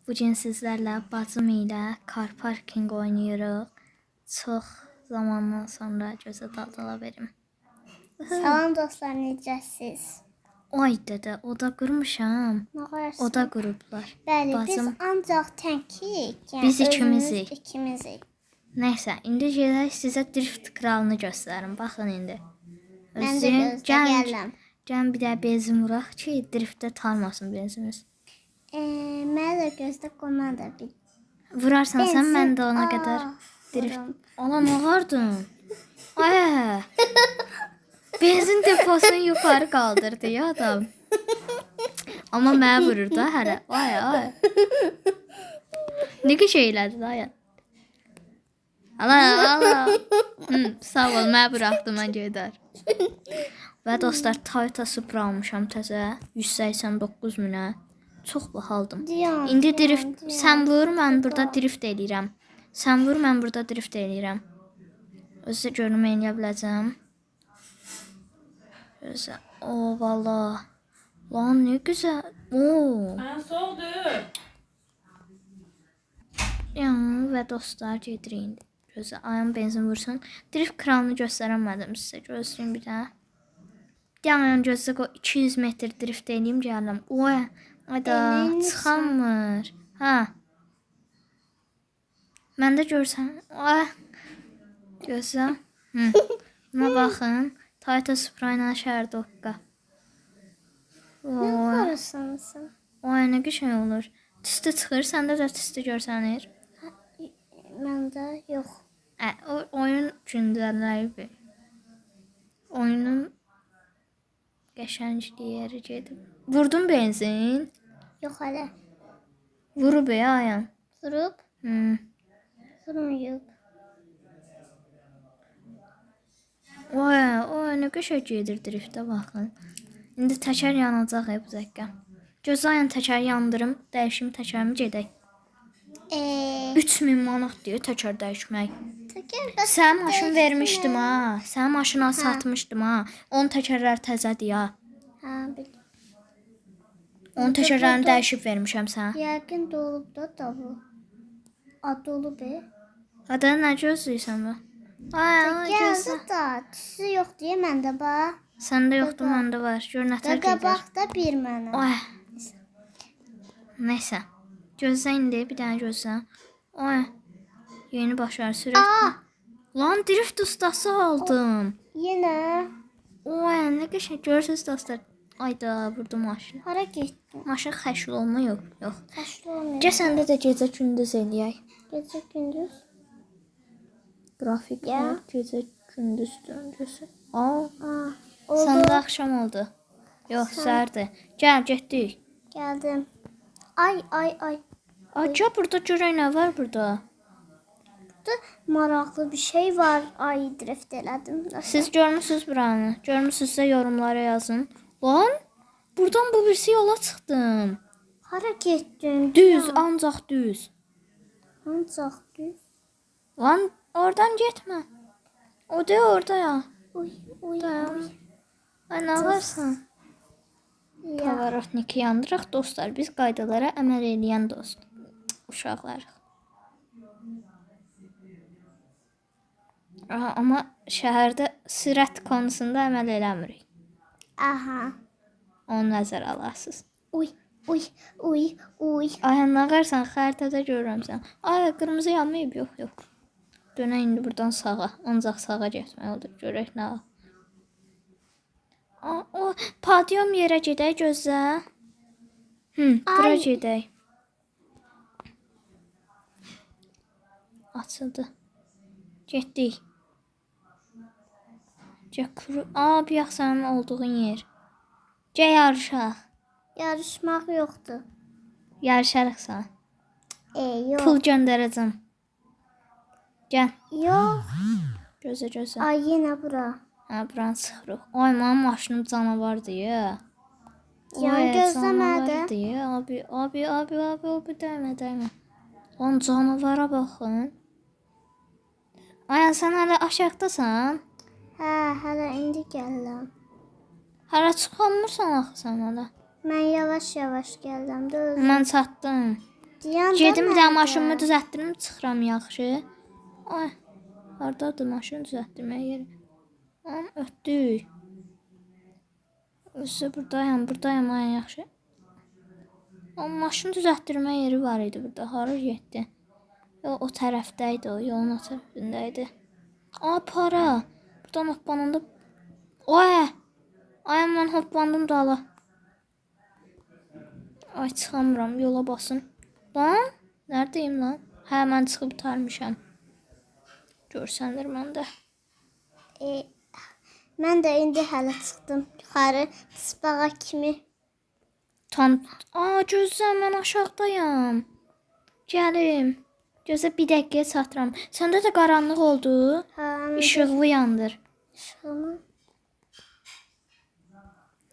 Bu gün sizlərlə bacım ilə car parking oynayırıq. Çox zamandan sonra gözə dadala verim. Salam dostlar, necəsiz? Ay dədə, oda qurmuşam. Nə qoyarsan? Oda qurublar. Bəli, Bacım, biz ancaq təkik. Yəni Biz ikimizik. İkimizik. nəysə, indi gedək sizə drift kralını göstərim. Baxın indi. Mən də gözlə gəlirəm. Gəlin bir də benzin vuraq ki, driftdə tarmasın benzinimiz. Mən də gözlə qoyma da bir. Vurarsan sən, mən də ona qədər drift. vurum. Ana nə vardın? Ay. Benzin deposunu yuxarı qaldırdı ya adam. Amma mənə vurur da hələ. Ay ay. Nə şey elədi da ya. Allah. Sağ ol, mənə buraxdı, mən gedər. Və dostlar, Toyota Supra almışam təzə, 189 minə. Çox bahaldım. Diyan, İndi drift, sən vur, mən burada drift eləyirəm. Sən vur, mən burada drift eləyirəm. Özü görüm eləyə biləcəm. Özü, o valla. Lan nə gözəl. Oo. Soğudur. Yəni və dostlar gedirik indi. Gözə ayağım benzin vursun. Drift kralını göstərəmədim sizə. Gözləyin bir də. Yəni gözlə 200 metr drift eləyim gələm. Oy, ayda çıxamır. Hə. Məndə görsən. Ay. Gözlə. Buna baxın. Toyota Supra ilə şəhərdə oqqa. Nə qoyarsan sən? Oy, nə qəşəng olur. Tüstü çıxır, səndə də tüstü görsənir. Məndə yox. O oyun gündələri. Oyunun qəşəngliyi yeri gedib. Vurdun benzin? Yox hələ. Vurub ayağın. Vurub? Vurmayıb. Oy, nə qəşəng gedir driftə baxın. İndi təkər yanacaq bu dəqiqə. Gözləyin təkər yandırım, dəyişim təkərimi gedək. 3000 manat deyir təkər dəyişmək. Sən maşın vermişdim ha. Sən maşını satmışdım ha. Onun təkərləri təzədir ha. Hə, bildim. Onun təkərlərini dəyişib vermişəm sənə. Yəqin dolub da bu. Ad dolub. Adı nə gözləyirsən bu? Ay, Gəldi da, tüsü yox deyə məndə bax. Səndə yoxdur, məndə var. Gör nətər gedir. Qabaqda bir mənə. Ay. Nəysə. Gözlə indi, bir dənə gözlə. Ay. Yeni başlar sürətlə. Lan drift ustası aldım. Yenə. Oy, nə qəşəng görürsüz dostlar. Ayda vurdum maşını. Hara getdin? Maşın xəşl olma yox. Xəşli olmuyor. Gəl səndə də gecə gündüz eləyək. Gecə gündüz. Qrafik Ya. var, gecə gündüz döngüsü. Aa, Oldu. səndə axşam oldu. Yox, səhərdir. Gəl, getdik. Gəldim. Ay. Aca burada görək nə var burada. Burada maraqlı bir şey var. Ay, drift elədim. Siz görmüsünüz buranı? Görmüsünüzsə yorumlara yazın. Lan, buradan bu birisi yola çıxdım. Hara getdin? Düz, ancaq düz. Ancaq düz. Lan, oradan getmə. O de orada ya. Uy. Ay, nə varsan? Ya. Pavarotniki yandıraq dostlar. Biz qaydalara əməl edən dost. Uşaqlar. Amma şəhərdə sürət konusunda əməl eləmirik. Aha. Onu nəzərə alarsınız. Uy. Ay, nə qarsan xəritədə görürəm sən. Ay, qırmızı yanmayıb, yox. Dönə indi buradan sağa. Ancaq sağa getmək olur. Görək nə var. O podium yerə gedək, gözlə. Bura gedək. Açıldı. Getdik. Bir yax sənin olduğun yer. Gəl yarışaq. Yarışmaq yoxdur. Yarışarıq sən. Yox. Pul göndərəcəm. Gəl. Yox. Gözlə. Ay, yenə bura. Hə, buranı sıxırıq. Ay, mənim maşınım canavardır ya. Yəni gözləmədə. Abi, dəymə. Lan canavara baxın. Ay, sən hələ aşağıdasan. Hə, hələ indi gəlirəm. Hələ çıxamırsan axı sən hələ. Mən yavaş gəldim. Mən çatdım. Deyəndə Gedim bir də nədir? maşınımı düzəltdirim, çıxıram yaxşı. Ay, hardadır maşın düzəltdirmə yeri? Am ötdük. Özü buradayam ay yaxşı. Amma maşın düzəltdirmə yeri var idi burada. Hara getdi? O tərəfdə idi, o yolun o tərəfində idi. Para. Buradan hoppananda. Ay, mən hoppandım dala. Ay çıxamıram, yola basın. Lan, nərdəyim lan? Hə, mən çıxıb qurtarmışam. Görsəndir məndə. Mən də indi hələ çıxdım yuxarı tısbağa kimi. Gözlə, mən aşağıdayam. Gəlim. Gözlə bir dəqiqəyə çatıram. Səndə də qaranlıq oldu. Hə, İşıqlı yandır. işığımı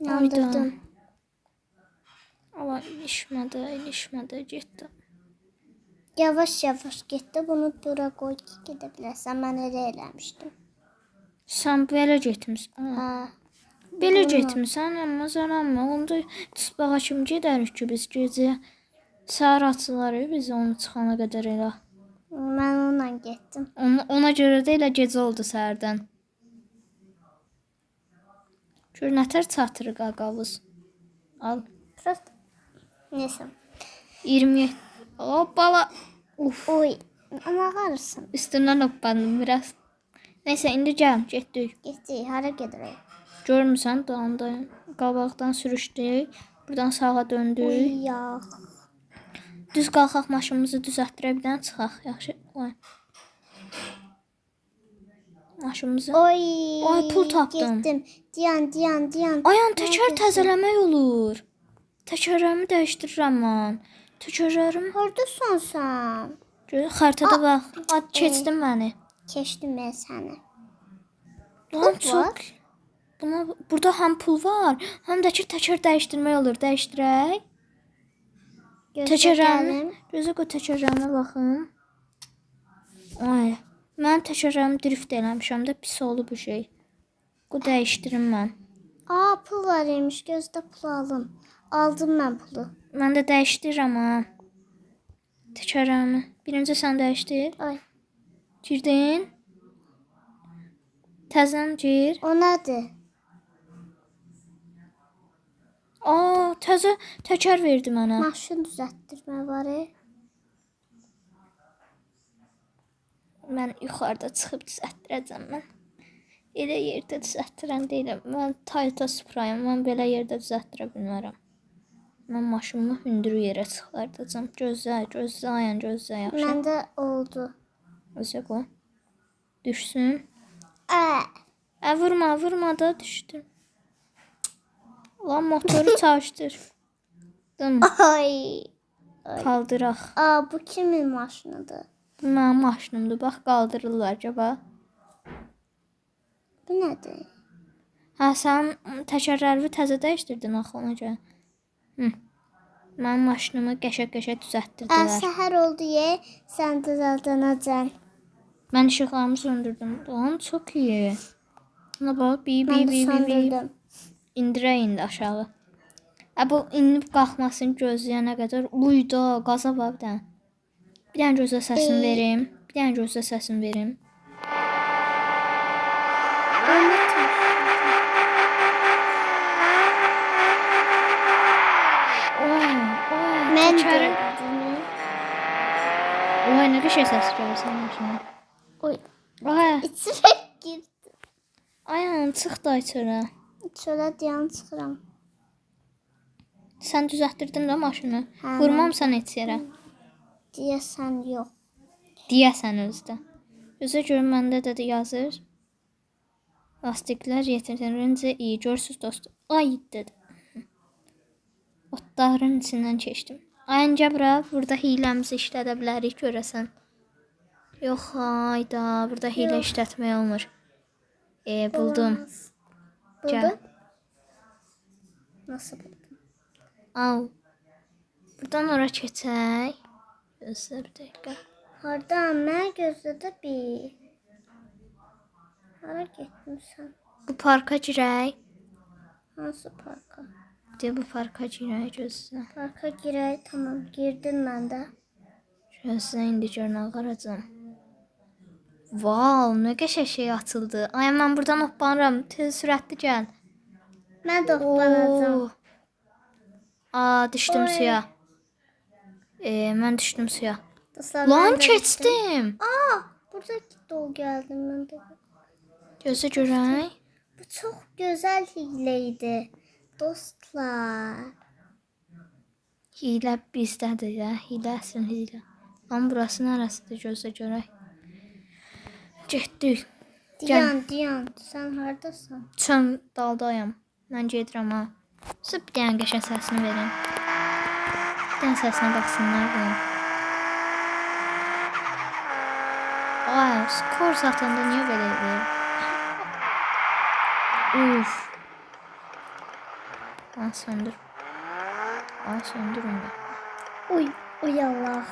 yandırdım. Ama ilişmədi, getdi. Yavaş getdi. Bunu dura qoy ki, gedə bilərsən. Mən elə eləmişdim. Sən belə getmisən. Hə. Belə getmisən, amma zaranma. Onda tısbağa kimi gedərik ki, biz gecə səhər açıları biz onu çıxana qədər elə. Mən onunla getdim. Ona görə də elə gecə oldu səhərdən. Gör nətər çatır qaqavuz. Al. Prost. Neyse. 27. Hoppala. Oy. Ama ağrısın. Üstündən hoppandım biraz. Neyse indi gəl, getdik. Getdik. Hara gedirik? Görmüsən, dağındayım. Qabaqdan sürüşdük. Buradan sağa döndük. Uy ya. Düz qalxaq maşınımızı düzəltdirə bir dənə çıxaq. Yaxşı. Oy. Maşınımızı. Oy. Pul tapdım. Getdim. Dayan. Ayağım təkər təzələmək olur. Təkərlərimi dəyişdirirəm mən. Təkərlərimi Hardasan sən? xəritədə bax. Keçdin məni. Keçdim mən səni. Lan çox. Burada həm pul var, həm də ki təkər dəyişdirmək olur. Dəyişdirək. Təkərlərimi. Gözə qoy təkərlərimə baxın. Ay. Mən təkərlərimi drift eləmişəm də pis olub bu şey. Bu dəyişdirim mən. Pul var imiş. Gözdə pul alım. Aldım mən pulu. Mən də dəyişdirirəm ha. Təkərlərimi. Birinci sən dəyişdir. Ay. Girdin. Təzən gir. O nədir? Təzə təkər verdi mənə. Maşın düzəltdirmə var. Mən yuxarıda çıxıb düzəltdirəcəm mən. Elə yerdə düzəltdirən deyiləm. Mən Toyota Supra'yım. Mən belə yerdə düzəltdirə bilmərəm. Mən maşınımı hündür yerə çıxardacağam. Gözlə, gözlə yaxşı. Məndə oldu. Özə qoy. Düşsün. Vurma. Vurma da düşdüm. Lan motoru çalışdır. Ay. Kaldıraq. Bu kimin maşınıdır? Bu mənim maşınımdır. Bax qaldırırlar acaba. Bu nədir? Sən təkərlərimi təzə dəyişdirdin axı ona görə. Mənim maşınımı qəşəng düzəltdirdilər. Səhər oldu sən düzəldənəcən. Mən işıqlarımı söndürdüm. Lan çox iyi. Buna bax, Mən də söndürdüm. İndirək indi aşağı. Bu inib qalxmasını gözləyənə qədər uyda, qaza bax bir dənə. Bir dənə gözlə səsini verim. Mən təkərin. Nə bir şey səs gəlirsən maşına. İçirək girdi. Ayağım çıx da içərə. Çölə dayan çıxıram. Sən düzəltdirdin də maşını. Vurmamsan heç yerə. Deyəsən yox. Deyəsən özdə. Gözə görün məndə də yazır. Lastiklər yetərincə iyi. Görsüz dostum. Ay dedi. Otların içindən keçdim. Ayınca bura, burada hiləmizi işlədə bilərik görəsən. Yox, hayda, burada hilə işlətmək olmur. Buldum. Buldun? Nasıl buldun? Al. Buradan ora keçək. Gözlə bir dəqiqə. Hardan? Mən gözlədə bir. Hara getmişsən? Bu parka girək. Hansı parka? De bu parka girək gözlə. Parka girək. Tamam, girdim mən də. Gözlə indi gör nə qaracam. Vav, nə qəşəng şey açıldı. Ay mən buradan hoppanıram. Tez sürətli gəl. Mən də hoppanacağım. Oo. Aa, düşdüm Oy. suya. Mən düşdüm suya. Dostlar, Lan mən də keçdim. Aa, buradaki dol gəldim mən də. Gözlə görək. Bu çox gözəl hiylə idi. Dostlar. Hiylə bizdədir ya. Hiylə əsl hiylə. Lan burası nerəsidir gözlə görək. Getdik. Diyan, sən hardasan? Çön daldayam. Mən gedirəm ha. Siz bir dənə qəşəng səsini verin. Bir dənə səsinə baxsınlar bunun. Ay, skor satanda niyə belə edir? Uf. Ay söndür. Ay söndürün də. Uy Allah.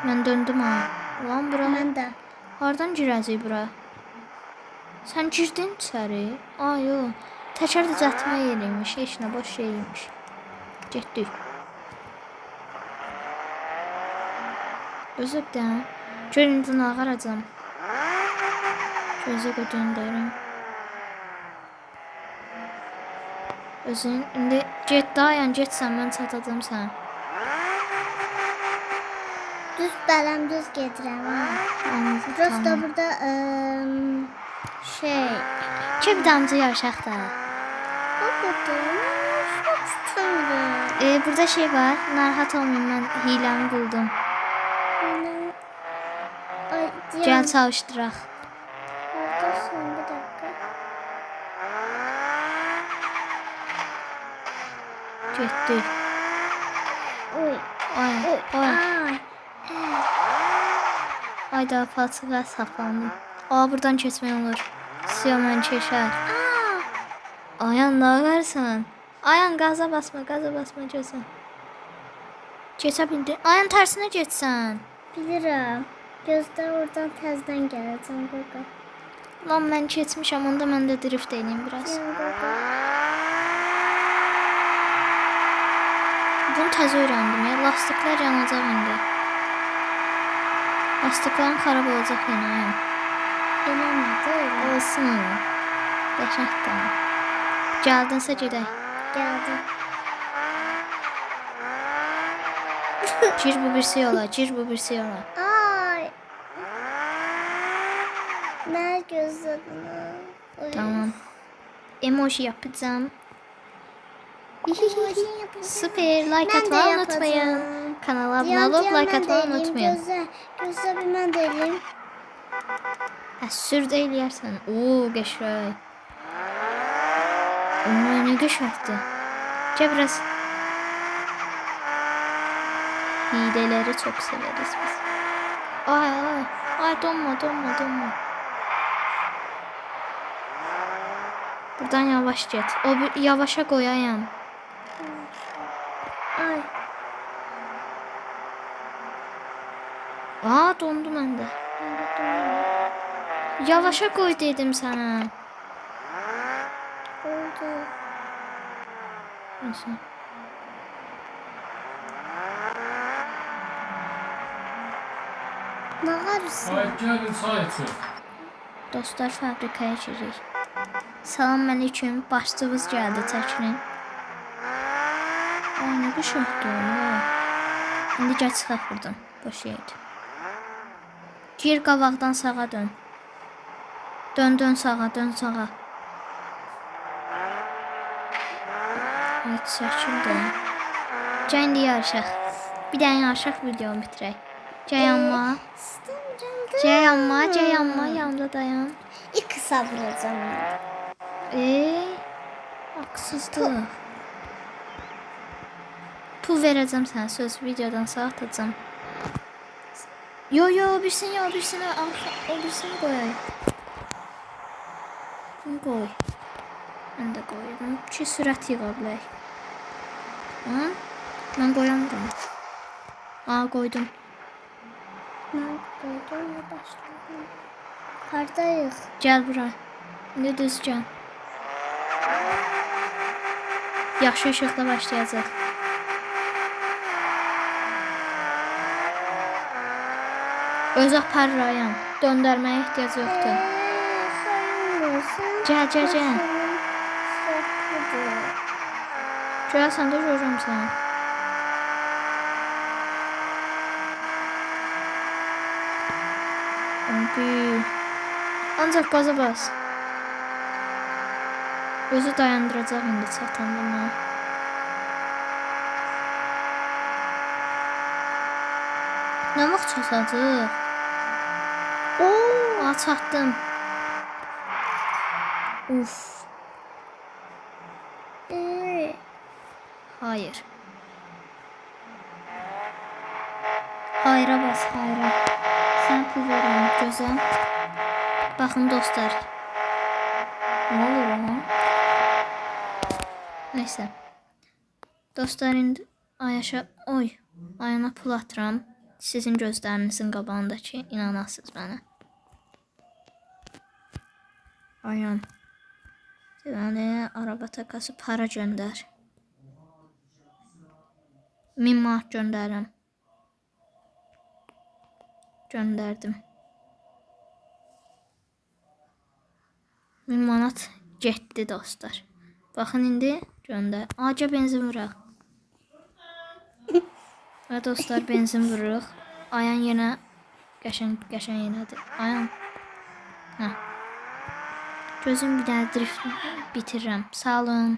Mən döndüm ha. Lan bura. Mən də. Hardan girəcək bura? Sən girdin içəri? Ay yox. Təkər düzəltmə yeriymiş. Heç nə boş şeymiş. Getdik. Gözlə bir dənə. Gör indi nə qaracam. Gözlə göndərim. Özün indi get dayan getsən mən çatacağım sən. Düz bələm düz gedirəm ha. Anladım. Prosta burada şey. Ki bir damcı yaşaq da. O qədər. Çok istemiyorum. Burada şey var. Narahat olmayın mən hiləmi buldum. Ay Gəl Diyan. çalışdıraq. Oradasın bir dakika. Getdik. Uy. Ay. Ay. Ay da palçığa saplandım. Aa buradan keçmək olur. Suya mən keçər. Ayan nə varsan? Ayan qaza basma gözün. Keçə bildin. Ayan tərsinə getsən. Bilirəm. Gözdə oradan təzdən gələcəm qaqa. Lan mən keçmişəm onda mən də drift edeyim biraz. Diyan qaqa. Bunu təzə öyrəndim ya. Lastiklər yanacaq indi. Lastiklərin xarab olacaq yenə. Ayan. Eləmədi öyle. Olsun. Qəşəngdir. Gəldinsə gedək. Gəldim. Gir bu birisi yola. Ay. Nə gözlədim? Tamam. Emoji yapacağım. Süper. Like Ben de atmayı unutmayın. yapacağım. Kanala abone olup like atmayı unutmayın. Gözlə bir mən də eləyim. Sür də eləyərsən. Oo, qəşəng. Onlar nə qəşəngdir. Gəl biraz. Hileleri çok severiz biz. Ay donma. Buradan yavaş get. O bir yavaşa koyayım. Ay. Dondu məndə. Yavaşa koy dedim sana. Oldu. Nasıl? Nə qarırsın? Ay gəlin çay için. Dostlar fabrikaya girik. Salam aleyküm. Başçımız gəldi çəkirin. Ay nə qəşəngdir. İndi gəl çıxaq buradan. Boş yerdir. Gir qabaqdan sağa dön. Dön sağa. Ay çəkildi. Gəl indi yarışaq. Bir dənə yarışaq videonu bitirək. Gəyanma. Gəyanma, yanımda dayan. Kısa vuracağım. Haksızlıq. Pul verəcəm sənə, söz videodan sağ atacağım. Yo, birisini o birisini qoyayım. Bunu qoy. Mən də qoyuram ki, sürət yığa bilək. Mən qoyamıram. Qoydum. Mən qoydum və başladım. Hardayıq? Gəl bura. İndi düz gəl. Yaxşı işıqla başlayacaq. Öz aparıram. Döndərməyə ehtiyac yoxdur. Gəl. Görəsən də görürəm səni. Abi. Ancaq qaza bas. Özü dayandıracaq indi çatanda mən. Nə vaxt çatacaq? Oo, Çatdım. Uf. Hayır. Hayra bas, hayra. Sən pul verirəm, gözəl. Baxın dostlar. Nə olur ona? Neyse. Dostlar indi ayana pul atıram. Sizin gözlərinizin qabağında ki, inanasınız mənə. Ayan. Deməli, araba takası para göndər. 1000 manat göndərirəm. Göndərdim. 1000 manat getdi dostlar. Baxın indi göndər. Acə benzin vuraq. Və dostlar benzin vururuq. Ayan yenə qəşəng yenədir. Ayan. Hə. Gözüm bir dənə drift bitirirəm. Sağ olun.